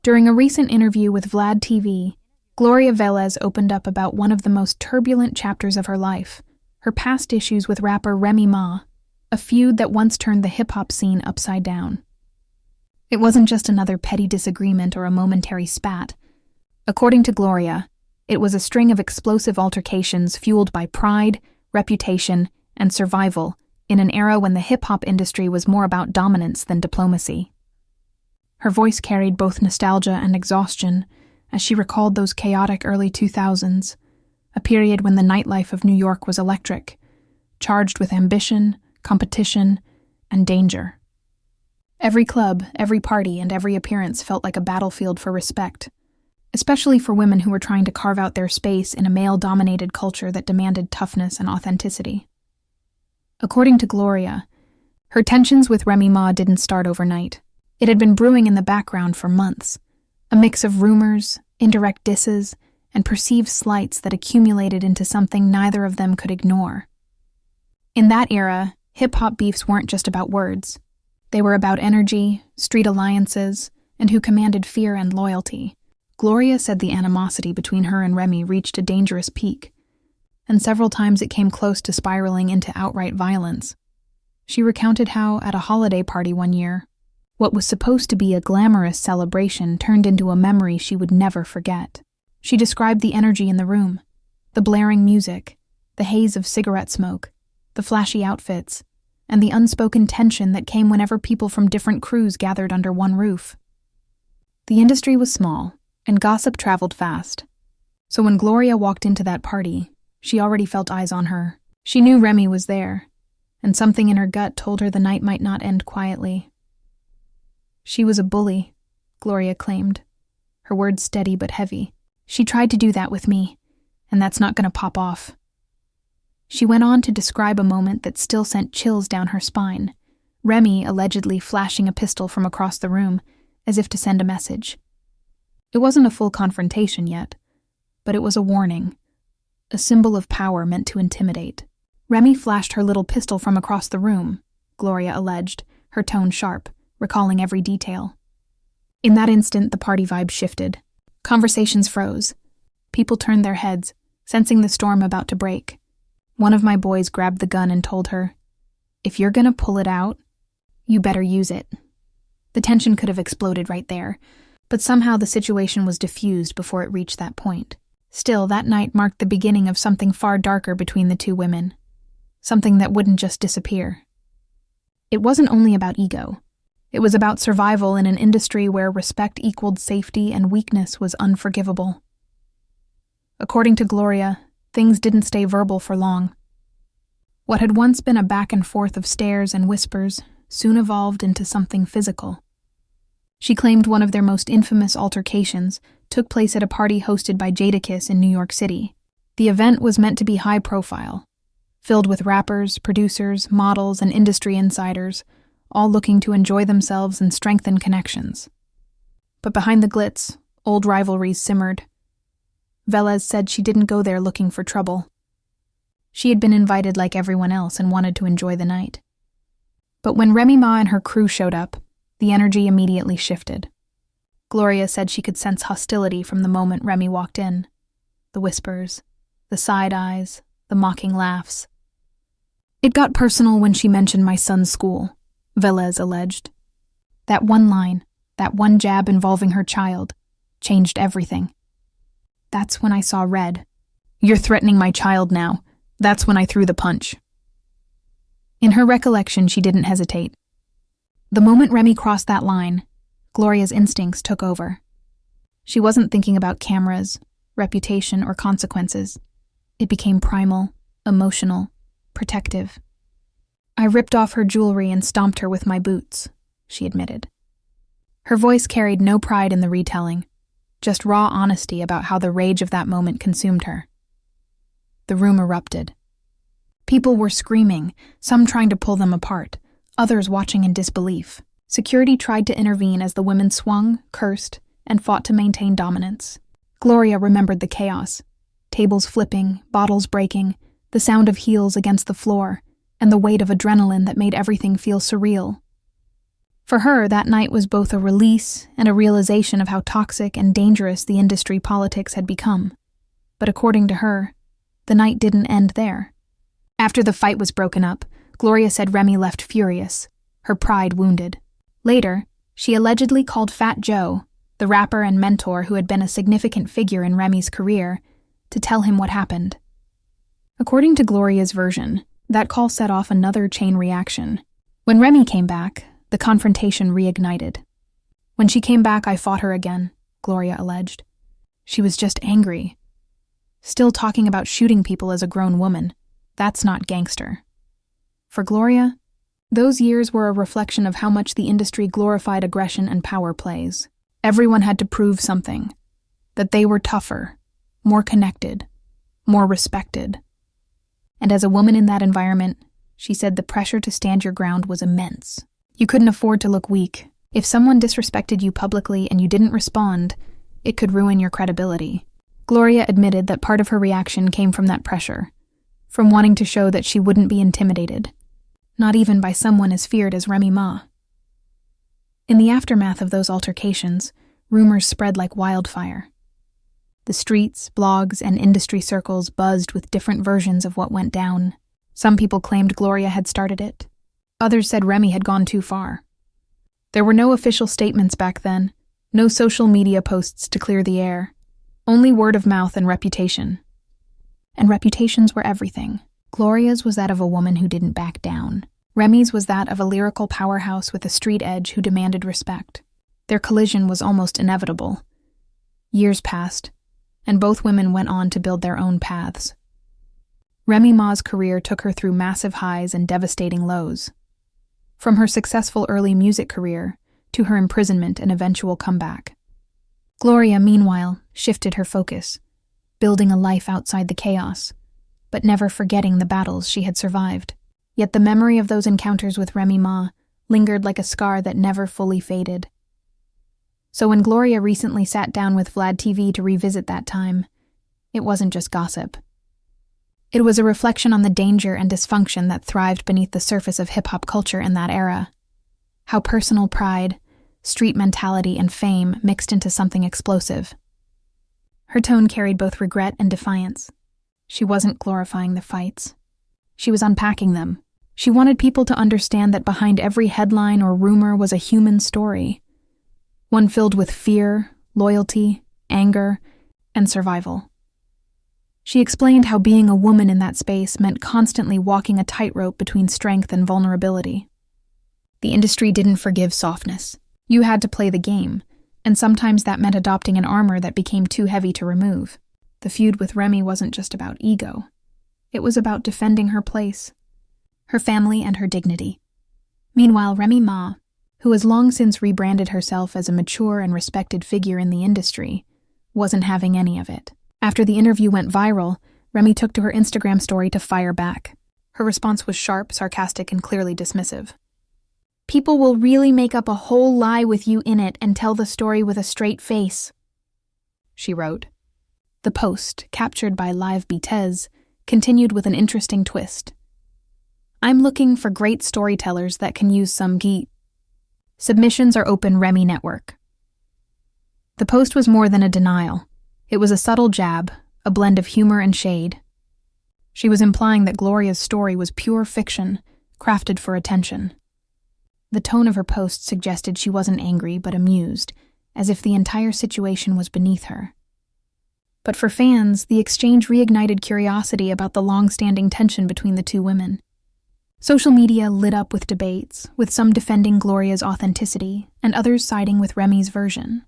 During a recent interview with Vlad TV, Gloria Velez opened up about one of the most turbulent chapters of her life, her past issues with rapper Remy Ma, a feud that once turned the hip-hop scene upside down. It wasn't just another petty disagreement or a momentary spat. According to Gloria, it was a string of explosive altercations fueled by pride, reputation, and survival in an era when the hip-hop industry was more about dominance than diplomacy. Her voice carried both nostalgia and exhaustion as she recalled those chaotic early 2000s, a period when the nightlife of New York was electric, charged with ambition, competition, and danger. Every club, every party, and every appearance felt like a battlefield for respect, especially for women who were trying to carve out their space in a male-dominated culture that demanded toughness and authenticity. According to Gloria, her tensions with Remy Ma didn't start overnight. It had been brewing in the background for months, a mix of rumors, indirect disses, and perceived slights that accumulated into something neither of them could ignore. In that era, hip-hop beefs weren't just about words. They were about energy, street alliances, and who commanded fear and loyalty. Gloria said the animosity between her and Remy reached a dangerous peak, and several times it came close to spiraling into outright violence. She recounted how, at a holiday party one year, what was supposed to be a glamorous celebration turned into a memory she would never forget. She described the energy in the room, the blaring music, the haze of cigarette smoke, the flashy outfits, and the unspoken tension that came whenever people from different crews gathered under one roof. The industry was small, and gossip traveled fast. So when Gloria walked into that party, she already felt eyes on her. She knew Remy was there, and something in her gut told her the night might not end quietly. She was a bully, Gloria claimed, her words steady but heavy. She tried to do that with me, and that's not going to pop off. She went on to describe a moment that still sent chills down her spine, Remy allegedly flashing a pistol from across the room, as if to send a message. It wasn't a full confrontation yet, but it was a warning, a symbol of power meant to intimidate. Remy flashed her little pistol from across the room, Gloria alleged, her tone sharp, recalling every detail. In that instant, the party vibe shifted. Conversations froze. People turned their heads, sensing the storm about to break. One of my boys grabbed the gun and told her, "If you're gonna pull it out, you better use it." The tension could have exploded right there, but somehow the situation was diffused before it reached that point. Still, that night marked the beginning of something far darker between the two women. Something that wouldn't just disappear. It wasn't only about ego. It was about survival in an industry where respect equaled safety and weakness was unforgivable. According to Gloria, things didn't stay verbal for long. What had once been a back and forth of stares and whispers soon evolved into something physical. She claimed one of their most infamous altercations took place at a party hosted by Jadakiss in New York City. The event was meant to be high profile, filled with rappers, producers, models, and industry insiders, all looking to enjoy themselves and strengthen connections. But behind the glitz, old rivalries simmered. Velez said she didn't go there looking for trouble. She had been invited like everyone else and wanted to enjoy the night. But when Remy Ma and her crew showed up, the energy immediately shifted. Gloria said she could sense hostility from the moment Remy walked in. The whispers, the side eyes, the mocking laughs. It got personal when she mentioned my son's school, Velez alleged. That one line, that one jab involving her child, changed everything. That's when I saw red. "You're threatening my child now. That's when I threw the punch." In her recollection, she didn't hesitate. The moment Remy crossed that line, Gloria's instincts took over. She wasn't thinking about cameras, reputation, or consequences. It became primal, emotional, protective. "I ripped off her jewelry and stomped her with my boots," she admitted. Her voice carried no pride in the retelling, just raw honesty about how the rage of that moment consumed her. The room erupted. People were screaming, some trying to pull them apart, others watching in disbelief. Security tried to intervene as the women swung, cursed, and fought to maintain dominance. Gloria remembered the chaos. Tables flipping, bottles breaking, the sound of heels against the floor, and the weight of adrenaline that made everything feel surreal. For her, that night was both a release and a realization of how toxic and dangerous the industry politics had become. But according to her, the night didn't end there. After the fight was broken up, Gloria said Remy left furious, her pride wounded. Later, she allegedly called Fat Joe, the rapper and mentor who had been a significant figure in Remy's career, to tell him what happened. According to Gloria's version, that call set off another chain reaction. When Remy came back, the confrontation reignited. When she came back, I fought her again, Gloria alleged. She was just angry. Still talking about shooting people as a grown woman. That's not gangster. For Gloria, those years were a reflection of how much the industry glorified aggression and power plays. Everyone had to prove something, that they were tougher, more connected, more respected. And as a woman in that environment, she said the pressure to stand your ground was immense. You couldn't afford to look weak. If someone disrespected you publicly and you didn't respond, it could ruin your credibility. Gloria admitted that part of her reaction came from that pressure, from wanting to show that she wouldn't be intimidated, not even by someone as feared as Remy Ma. In the aftermath of those altercations, rumors spread like wildfire. The streets, blogs, and industry circles buzzed with different versions of what went down. Some people claimed Gloria had started it. Others said Remy had gone too far. There were no official statements back then, no social media posts to clear the air, only word of mouth and reputation. And reputations were everything. Gloria's was that of a woman who didn't back down. Remy's was that of a lyrical powerhouse with a street edge who demanded respect. Their collision was almost inevitable. Years passed, and both women went on to build their own paths. Remy Ma's career took her through massive highs and devastating lows. From her successful early music career to her imprisonment and eventual comeback. Gloria, meanwhile, shifted her focus, building a life outside the chaos, but never forgetting the battles she had survived. Yet the memory of those encounters with Remy Ma lingered like a scar that never fully faded. So when Gloria recently sat down with Vlad TV to revisit that time, it wasn't just gossip. It was a reflection on the danger and dysfunction that thrived beneath the surface of hip-hop culture in that era. How personal pride, street mentality, and fame mixed into something explosive. Her tone carried both regret and defiance. She wasn't glorifying the fights. She was unpacking them. She wanted people to understand that behind every headline or rumor was a human story. One filled with fear, loyalty, anger, and survival. She explained how being a woman in that space meant constantly walking a tightrope between strength and vulnerability. The industry didn't forgive softness. You had to play the game, and sometimes that meant adopting an armor that became too heavy to remove. The feud with Remy wasn't just about ego. It was about defending her place, her family, and her dignity. Meanwhile, Remy Ma, who has long since rebranded herself as a mature and respected figure in the industry, wasn't having any of it. After the interview went viral, Remy took to her Instagram story to fire back. Her response was sharp, sarcastic, and clearly dismissive. "People will really make up a whole lie with you in it and tell the story with a straight face," she wrote. The post, captured by Live Bitez, continued with an interesting twist. "I'm looking for great storytellers that can use some geet. Submissions are open Remy Network." The post was more than a denial. It was a subtle jab, a blend of humor and shade. She was implying that Gloria's story was pure fiction, crafted for attention. The tone of her post suggested she wasn't angry but amused, as if the entire situation was beneath her. But for fans, the exchange reignited curiosity about the long-standing tension between the two women. Social media lit up with debates, with some defending Gloria's authenticity and others siding with Remy's version.